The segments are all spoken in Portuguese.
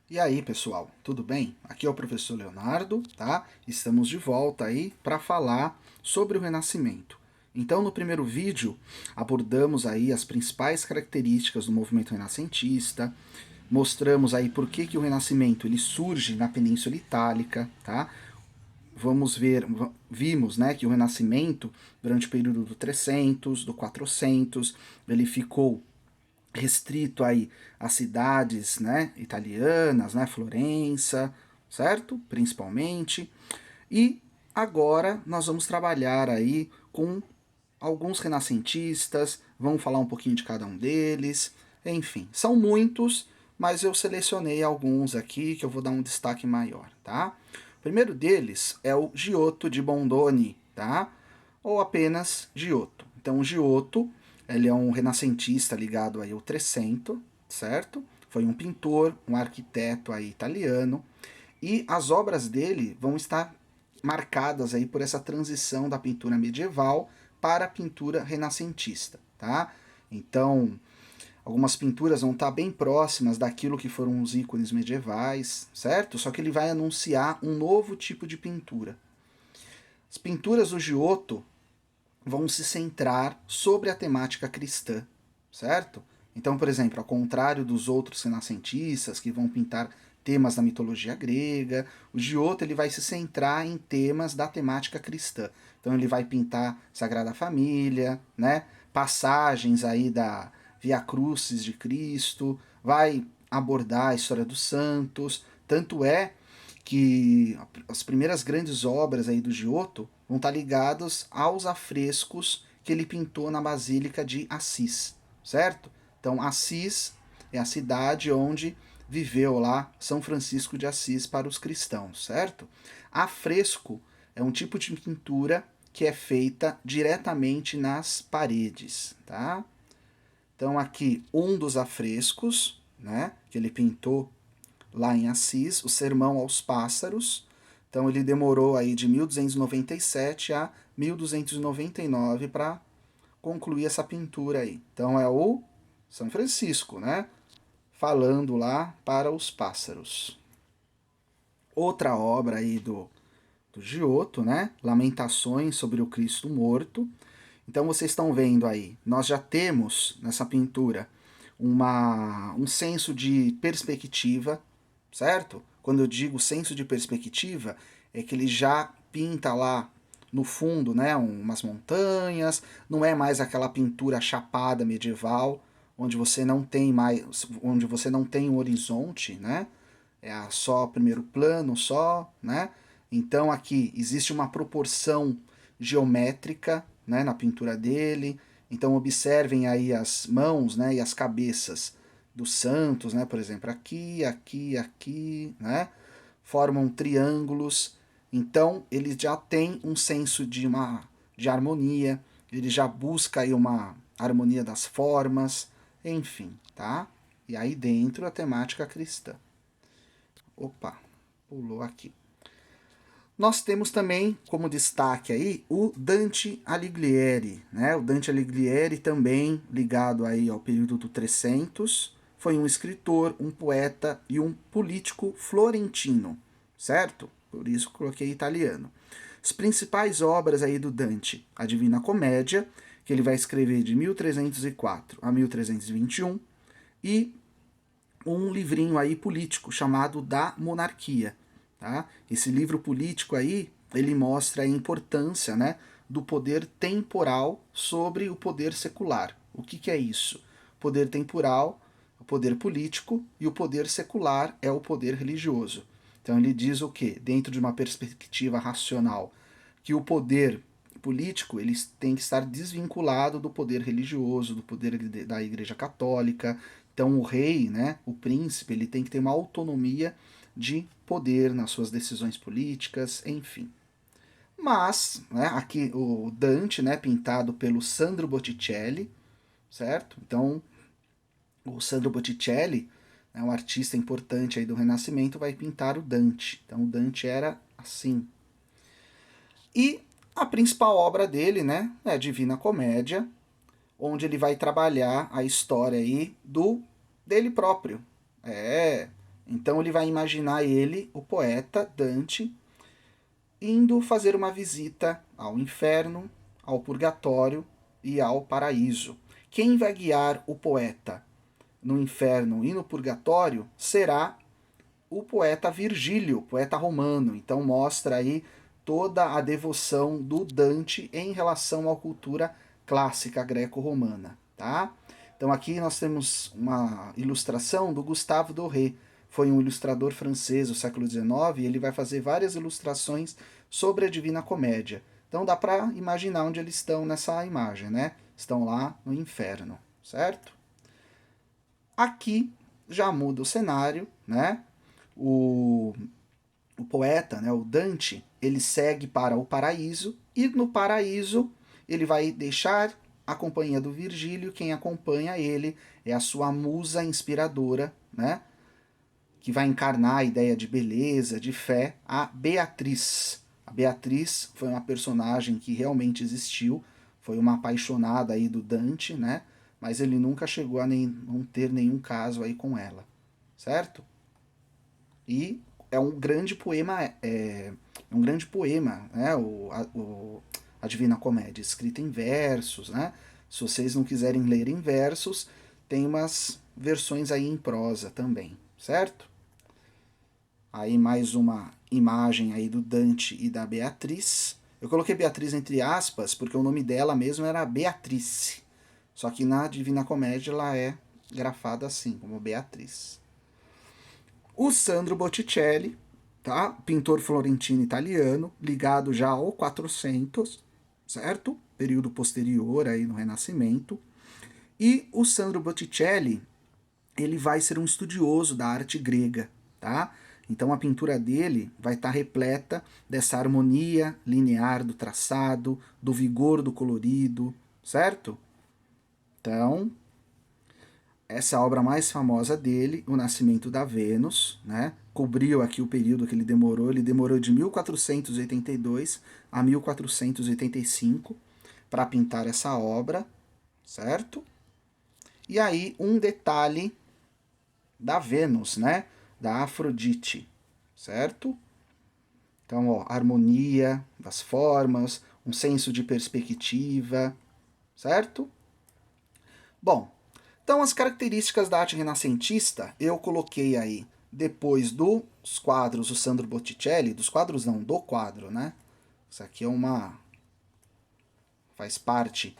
E aí, pessoal, tudo bem? Aqui é o professor Leonardo, tá? Estamos de volta aí para falar sobre o Renascimento. Então, no primeiro vídeo, abordamos aí as principais características do movimento renascentista, mostramos aí por que o Renascimento ele surge na Península Itálica, tá? Vimos, né, que o Renascimento, durante o período do 300, do 400, ele ficou restrito aí às cidades, né, italianas, né, Florença, certo? Principalmente. E agora nós vamos trabalhar aí com alguns renascentistas, vamos falar um pouquinho de cada um deles, enfim, são muitos, mas eu selecionei alguns aqui que eu vou dar um destaque maior, tá? O primeiro deles é o Giotto de Bondone, tá? Ou apenas Giotto. Então, o Giotto, ele é um renascentista ligado aí ao Trecento, certo? Foi um pintor, um arquiteto aí italiano, e as obras dele vão estar marcadas aí por essa transição da pintura medieval para a pintura renascentista, tá? Então, algumas pinturas vão estar bem próximas daquilo que foram os ícones medievais, certo? Só que ele vai anunciar um novo tipo de pintura. As pinturas do Giotto vão se centrar sobre a temática cristã, certo? Então, por exemplo, ao contrário dos outros renascentistas que vão pintar temas da mitologia grega, o Giotto ele vai se centrar em temas da temática cristã. Então ele vai pintar Sagrada Família, né? Passagens aí da Via Crucis de Cristo, vai abordar a história dos santos, tanto é que as primeiras grandes obras aí do Giotto vão estar ligadas aos afrescos que ele pintou na Basílica de Assis, certo? Então, Assis é a cidade onde viveu lá São Francisco de Assis para os cristãos, certo? Afresco é um tipo de pintura que é feita diretamente nas paredes, tá? Então, aqui um dos afrescos, né, que ele pintou lá em Assis, o Sermão aos Pássaros. Então ele demorou aí de 1297 a 1299 para concluir essa pintura aí. Então é o São Francisco, né? Falando lá para os pássaros. Outra obra aí do Giotto, né? Lamentações sobre o Cristo morto. Então vocês estão vendo aí, nós já temos nessa pintura um senso de perspectiva, certo? Quando eu digo senso de perspectiva, é que ele já pinta lá no fundo, né, umas montanhas, não é mais aquela pintura chapada medieval, onde você não tem mais, onde você não tem um horizonte, né? É só primeiro plano só, né? Então aqui existe uma proporção geométrica, né, na pintura dele. Então observem aí as mãos, né, e as cabeças dos santos, né, por exemplo, aqui, aqui, aqui, né, formam triângulos. Então ele já tem um senso de harmonia, ele já busca aí uma harmonia das formas, enfim, tá? E aí dentro a temática cristã. Opa, pulou aqui. Nós temos também como destaque aí o Dante Alighieri, né? O Dante Alighieri também ligado aí ao período do 300, foi um escritor, um poeta e um político florentino, certo? Por isso coloquei italiano. As principais obras aí do Dante, a Divina Comédia, que ele vai escrever de 1304 a 1321, e um livrinho aí político chamado Da Monarquia. Tá? Esse livro político aí, ele mostra a importância, né, do poder temporal sobre o poder secular. O que é isso? O poder temporal, o poder político, e o poder secular é o poder religioso. Então ele diz o que? Dentro de uma perspectiva racional, que o poder político ele tem que estar desvinculado do poder religioso, do poder da Igreja Católica. Então o rei, né, o príncipe, ele tem que ter uma autonomia de poder nas suas decisões políticas, enfim. Mas, né, aqui o Dante, né, pintado pelo Sandro Botticelli, certo? Então, o Sandro Botticelli, né, um artista importante aí do Renascimento, vai pintar o Dante. Então, o Dante era assim. E a principal obra dele, né, é a Divina Comédia, onde ele vai trabalhar a história aí do dele próprio. É, Então ele vai imaginar ele, o poeta Dante, indo fazer uma visita ao inferno, ao purgatório e ao paraíso. Quem vai guiar o poeta no inferno e no purgatório será o poeta Virgílio, poeta romano. Então mostra aí toda a devoção do Dante em relação à cultura clássica greco-romana, tá? Então aqui nós temos uma ilustração do Gustave Doré. Foi um ilustrador francês do século XIX e ele vai fazer várias ilustrações sobre a Divina Comédia. Então dá para imaginar onde eles estão nessa imagem, né? Estão lá no inferno, certo? Aqui já muda o cenário, né? O, o poeta, né, o Dante, ele segue para o paraíso e no paraíso ele vai deixar a companhia do Virgílio. Quem acompanha ele é a sua musa inspiradora, né? Que vai encarnar a ideia de beleza, de fé, a Beatriz. A Beatriz foi uma personagem que realmente existiu, foi uma apaixonada aí do Dante, né? Mas ele nunca chegou a não ter nenhum caso aí com ela, certo? E é um grande poema, um grande poema, né? A Divina Comédia, escrita em versos, né? Se vocês não quiserem ler em versos, tem umas versões aí em prosa também, certo? Aí mais uma imagem aí do Dante e da Beatriz. Eu coloquei Beatriz entre aspas porque o nome dela mesmo era Beatrice. Só que na Divina Comédia ela é grafada assim, como Beatriz. O Sandro Botticelli, tá? Pintor florentino italiano, ligado já ao 400, certo? Período posterior aí no Renascimento. E o Sandro Botticelli, ele vai ser um estudioso da arte grega, tá? Então a pintura dele vai estar repleta dessa harmonia linear do traçado, do vigor do colorido, certo? Então, essa é a obra mais famosa dele, O Nascimento da Vênus, né? Cobriu aqui o período que ele demorou de 1482 a 1485 para pintar essa obra, certo? E aí um detalhe da Vênus, né? Da Afrodite, certo? Então, ó, harmonia das formas, um senso de perspectiva, certo? Bom, então as características da arte renascentista eu coloquei aí depois dos quadros do Sandro Botticelli, dos quadros não, do quadro, né? Isso aqui é uma... faz parte.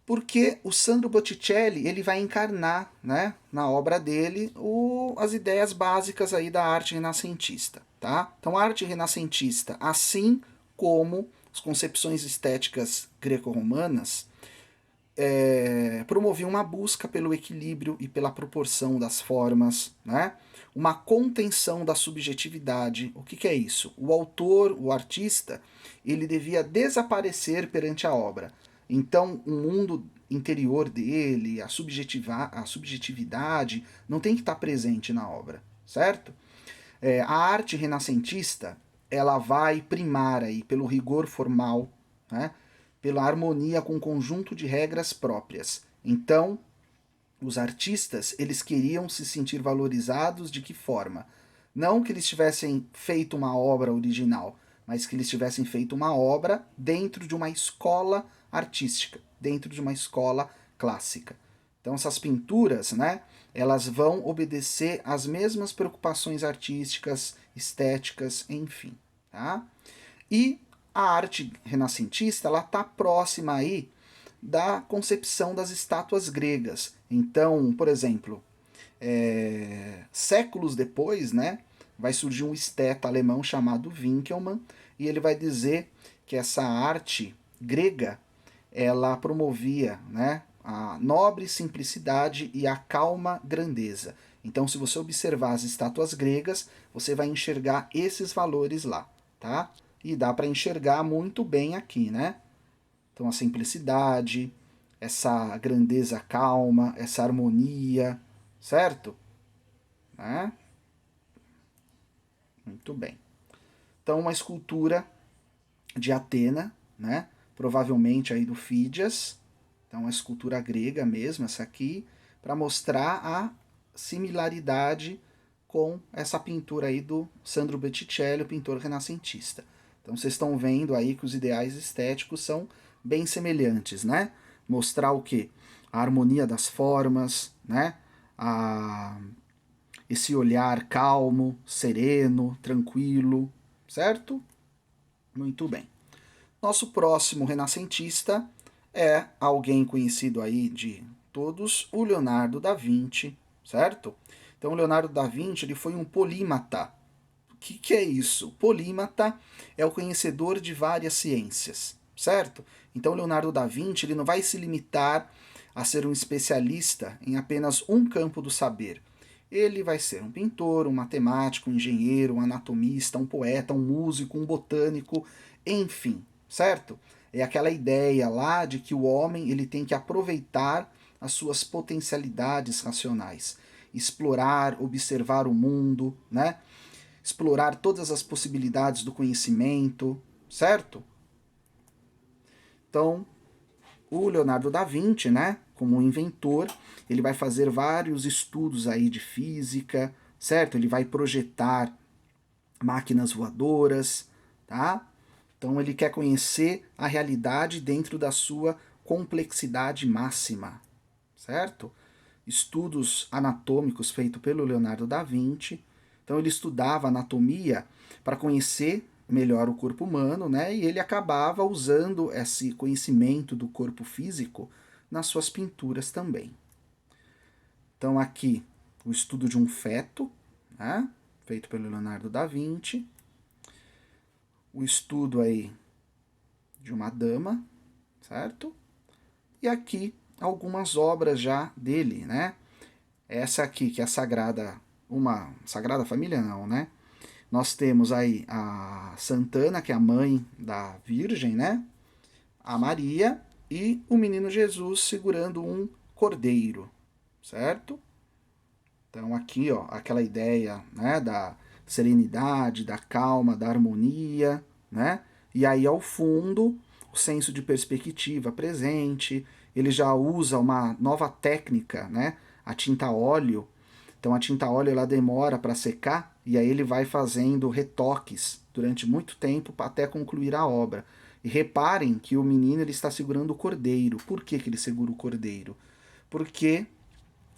Porque o Sandro Botticelli ele vai encarnar, né, na obra dele as ideias básicas aí da arte renascentista, tá? Então a arte renascentista, assim como as concepções estéticas greco-romanas, promovia uma busca pelo equilíbrio e pela proporção das formas, né? Uma contenção da subjetividade. O que é isso? O autor, o artista, ele devia desaparecer perante a obra. Então, o mundo interior dele, a subjetividade, não tem que estar presente na obra, certo? A arte renascentista, ela vai primar aí pelo rigor formal, né? Pela harmonia com um conjunto de regras próprias. Então, os artistas, eles queriam se sentir valorizados de que forma? Não que eles tivessem feito uma obra original, mas que eles tivessem feito uma obra dentro de uma escola artística, dentro de uma escola clássica. Então essas pinturas, né, elas vão obedecer às mesmas preocupações artísticas, estéticas, enfim, tá? E a arte renascentista, ela está próxima aí da concepção das estátuas gregas. Então, por exemplo, séculos depois, né, vai surgir um esteta alemão chamado Winkelmann e ele vai dizer que essa arte grega ela promovia, né, a nobre simplicidade e a calma grandeza. Então, se você observar as estátuas gregas, você vai enxergar esses valores lá, tá? E dá para enxergar muito bem aqui, né? Então, a simplicidade, essa grandeza calma, essa harmonia, certo? Né? Muito bem. Então, uma escultura de Atena, né? Provavelmente aí do Fídias. Então, uma escultura grega mesmo, essa aqui, para mostrar a similaridade com essa pintura aí do Sandro Botticelli, o pintor renascentista. Então vocês estão vendo aí que os ideais estéticos são bem semelhantes, né? Mostrar o quê? A harmonia das formas, né? Esse olhar calmo, sereno, tranquilo, certo? Muito bem. Nosso próximo renascentista é alguém conhecido aí de todos, o Leonardo da Vinci, certo? Então, o Leonardo da Vinci ele foi um polímata. O que é isso? Polímata é o conhecedor de várias ciências, certo? Então, Leonardo da Vinci ele não vai se limitar a ser um especialista em apenas um campo do saber. Ele vai ser um pintor, um matemático, um engenheiro, um anatomista, um poeta, um músico, um botânico, enfim, certo? É aquela ideia lá de que o homem ele tem que aproveitar as suas potencialidades racionais, explorar, observar o mundo, né? Explorar todas as possibilidades do conhecimento, certo? Então, o Leonardo da Vinci, né, como inventor, ele vai fazer vários estudos aí de física, certo? Ele vai projetar máquinas voadoras, tá? Então ele quer conhecer a realidade dentro da sua complexidade máxima, certo? Estudos anatômicos feitos pelo Leonardo da Vinci. Então ele estudava anatomia para conhecer melhor o corpo humano, né? E ele acabava usando esse conhecimento do corpo físico nas suas pinturas também. Então aqui o estudo de um feto, né? Feito pelo Leonardo da Vinci. O estudo aí de uma dama, certo? E aqui algumas obras já dele, né? Essa aqui que é a Sagrada, uma Sagrada Família não, né? Nós temos aí a Santana, que é a mãe da Virgem, né? A Maria e o menino Jesus segurando um cordeiro, certo? Então aqui, ó, aquela ideia, né, da serenidade, da calma, da harmonia, né? E aí ao fundo, o senso de perspectiva presente, ele já usa uma nova técnica, né? A tinta óleo. Então a tinta óleo ela demora para secar e aí ele vai fazendo retoques durante muito tempo até concluir a obra. E reparem que o menino ele está segurando o cordeiro. Por que, que ele segura o cordeiro? Porque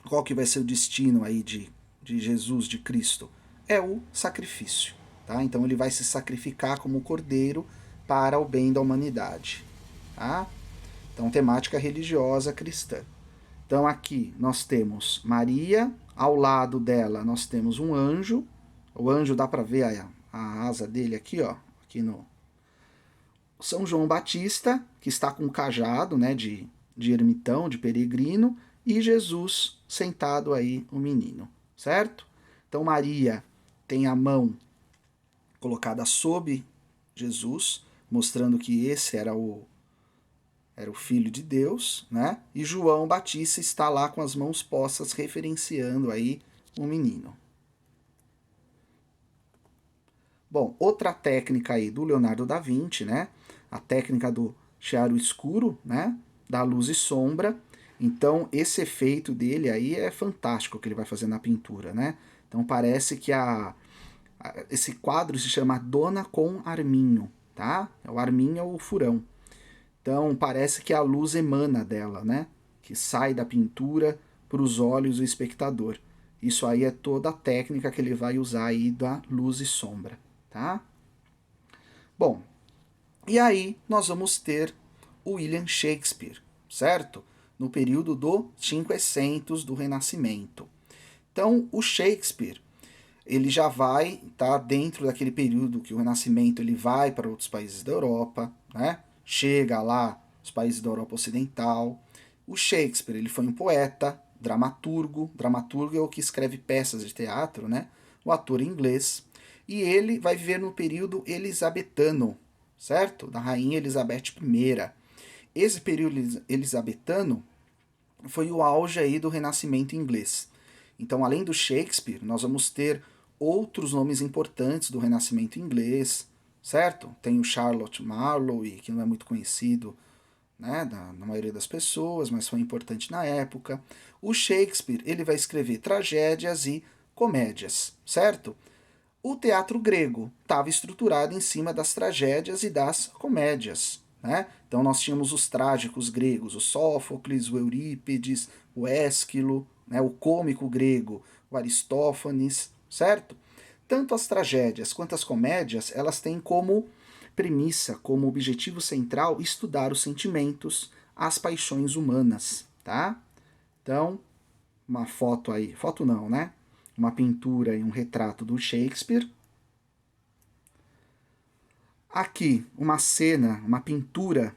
qual que vai ser o destino aí de Jesus, de Cristo? É o sacrifício. Tá? Então ele vai se sacrificar como cordeiro para o bem da humanidade. Tá? Então, temática religiosa cristã. Então, aqui nós temos Maria, ao lado dela nós temos um anjo. O anjo dá para ver a asa dele aqui, ó, aqui no São João Batista, que está com um cajado, né, de ermitão, de peregrino, e Jesus sentado aí, o menino, certo? Então, Maria tem a mão colocada sob Jesus, mostrando que esse era o Filho de Deus, né? E João Batista está lá com as mãos postas, referenciando aí o menino. Bom, outra técnica aí do Leonardo da Vinci, né? A técnica do chiaro escuro, né? Da luz e sombra. Então, esse efeito dele aí é fantástico que ele vai fazer na pintura, né? Então, parece que esse quadro se chama Dona com Arminho, tá? O Arminho é o furão. Então parece que a luz emana dela, né? Que sai da pintura para os olhos do espectador. Isso aí é toda a técnica que ele vai usar aí da luz e sombra, tá? Bom, e aí nós vamos ter o William Shakespeare, certo? No período do Cinquecento do Renascimento. Então o Shakespeare ele já vai estar dentro daquele período que o Renascimento ele vai para outros países da Europa, né? Chega lá os países da Europa Ocidental. O Shakespeare ele foi um poeta, dramaturgo é o que escreve peças de teatro, né? O ator inglês. E ele vai viver no período elisabetano, certo? Da rainha Elizabeth I. Esse período elisabetano foi o auge aí do Renascimento inglês. Então, além do Shakespeare, nós vamos ter outros nomes importantes do Renascimento inglês, certo? Tem o Charlotte Marlowe, que não é muito conhecido, né, na maioria das pessoas, mas foi importante na época. O Shakespeare ele vai escrever tragédias e comédias, certo? O teatro grego estava estruturado em cima das tragédias e das comédias, né? Então nós tínhamos os trágicos gregos, o Sófocles, o Eurípides, o Ésquilo, né? O cômico grego, o Aristófanes, certo? Tanto as tragédias quanto as comédias, elas têm como premissa, como objetivo central, estudar os sentimentos, as paixões humanas, tá? Então, uma foto aí, foto não, né? Uma pintura e um retrato do Shakespeare. Aqui, uma cena, uma pintura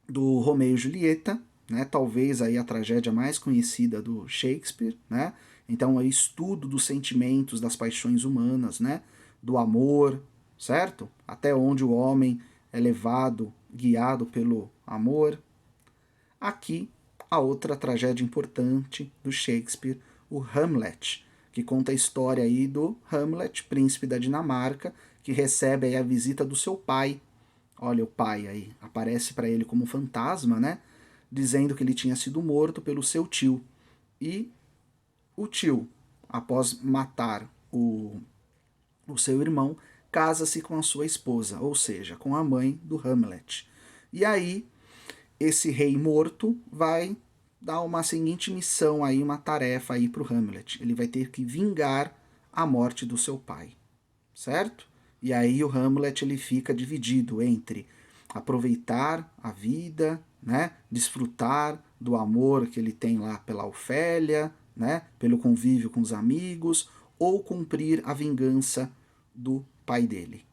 do Romeu e Julieta, né? Talvez aí a tragédia mais conhecida do Shakespeare, né? Então, é estudo dos sentimentos, das paixões humanas, né? Do amor, certo? Até onde o homem é levado, guiado pelo amor. Aqui, a outra tragédia importante do Shakespeare, o Hamlet, que conta a história aí do Hamlet, príncipe da Dinamarca, que recebe aí a visita do seu pai. Olha o pai aí, aparece para ele como fantasma, né? Dizendo que ele tinha sido morto pelo seu tio. E o tio, após matar o seu irmão, casa-se com a sua esposa, ou seja, com a mãe do Hamlet. E aí, esse rei morto vai dar uma seguinte missão aí, uma tarefa aí para o Hamlet. Ele vai ter que vingar a morte do seu pai, certo? E aí o Hamlet ele fica dividido entre aproveitar a vida, né, desfrutar do amor que ele tem lá pela Ofélia, né, pelo convívio com os amigos, ou cumprir a vingança do pai dele,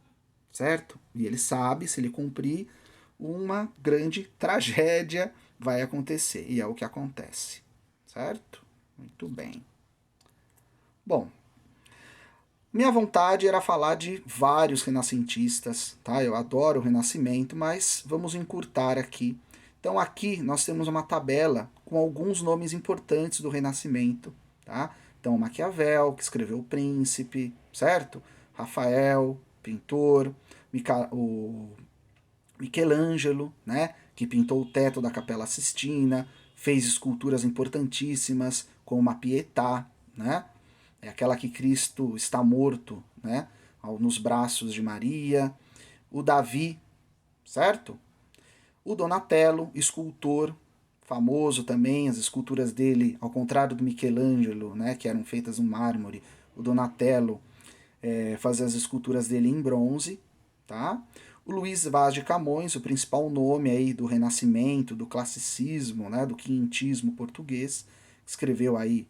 certo? E ele sabe, se ele cumprir, uma grande tragédia vai acontecer, e é o que acontece, certo? Muito bem. Bom, minha vontade era falar de vários renascentistas, tá? Eu adoro o Renascimento, mas vamos encurtar aqui. Então aqui nós temos uma tabela com alguns nomes importantes do Renascimento, tá? Então Maquiavel, que escreveu O Príncipe, certo? Rafael, pintor, o Michelangelo, né? Que pintou o teto da Capela Sistina, fez esculturas importantíssimas, como a Pietà, né? É aquela que Cristo está morto, né? Nos braços de Maria. O Davi, certo? O Donatello, escultor, famoso também, as esculturas dele, ao contrário do Michelangelo, né? Que eram feitas no mármore, o Donatello fazia as esculturas dele em bronze, tá? O Luís Vaz de Camões, o principal nome aí do Renascimento, do classicismo, né? Do quinhentismo português, escreveu aí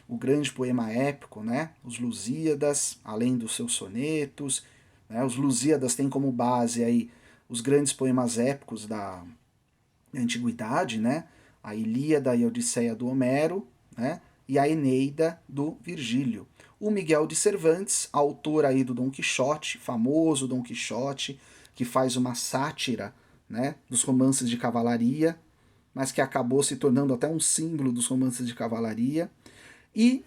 o grande poema épico, né? Os Lusíadas, além dos seus sonetos, né? Os Lusíadas têm como base aí os grandes poemas épicos da antiguidade, né? A Ilíada e a Odisseia do Homero, né? E a Eneida do Virgílio. O Miguel de Cervantes, autor aí do Dom Quixote, famoso Dom Quixote, que faz uma sátira, né, dos romances de cavalaria, mas que acabou se tornando até um símbolo dos romances de cavalaria. E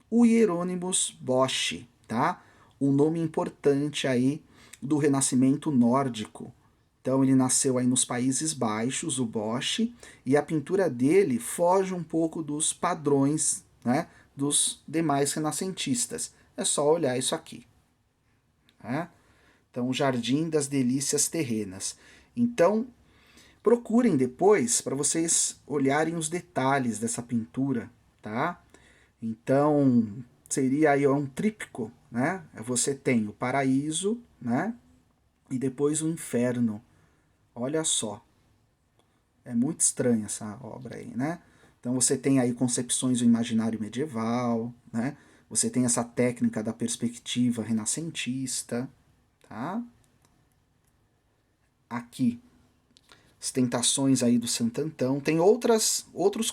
o Hieronymus Bosch, tá? Um nome importante aí do Renascimento nórdico. Então ele nasceu aí nos Países Baixos, o Bosch, e a pintura dele foge um pouco dos padrões, né, dos demais renascentistas. É só olhar isso aqui. Né? Então, o Jardim das Delícias Terrenas. Então, procurem depois para vocês olharem os detalhes dessa pintura, tá? Então, seria aí um tríptico, né? Você tem o paraíso, né? E depois o inferno. Olha só. É muito estranha essa obra aí, né? Então você tem aí concepções do imaginário medieval, né? Você tem essa técnica da perspectiva renascentista, tá? Aqui, as tentações aí do Santo Antão. Tem outros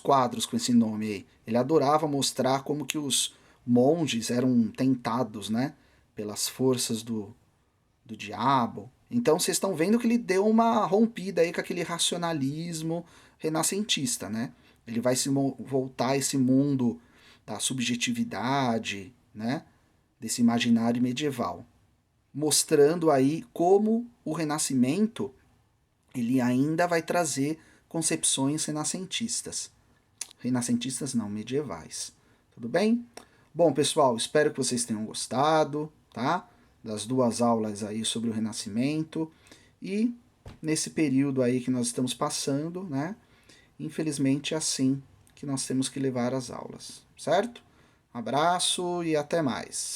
quadros com esse nome aí. Ele adorava mostrar como que os monges eram tentados, né? Pelas forças do diabo. Então vocês estão vendo que ele deu uma rompida aí com aquele racionalismo renascentista, né? Ele vai se voltar a esse mundo da subjetividade, né? Desse imaginário medieval, mostrando aí como o Renascimento ele ainda vai trazer concepções renascentistas. Renascentistas não, medievais. Tudo bem? Bom, pessoal, espero que vocês tenham gostado, tá? Das 2 aulas aí sobre o Renascimento. E nesse período aí que nós estamos passando, né? Infelizmente é assim que nós temos que levar as aulas, certo? Um abraço e até mais.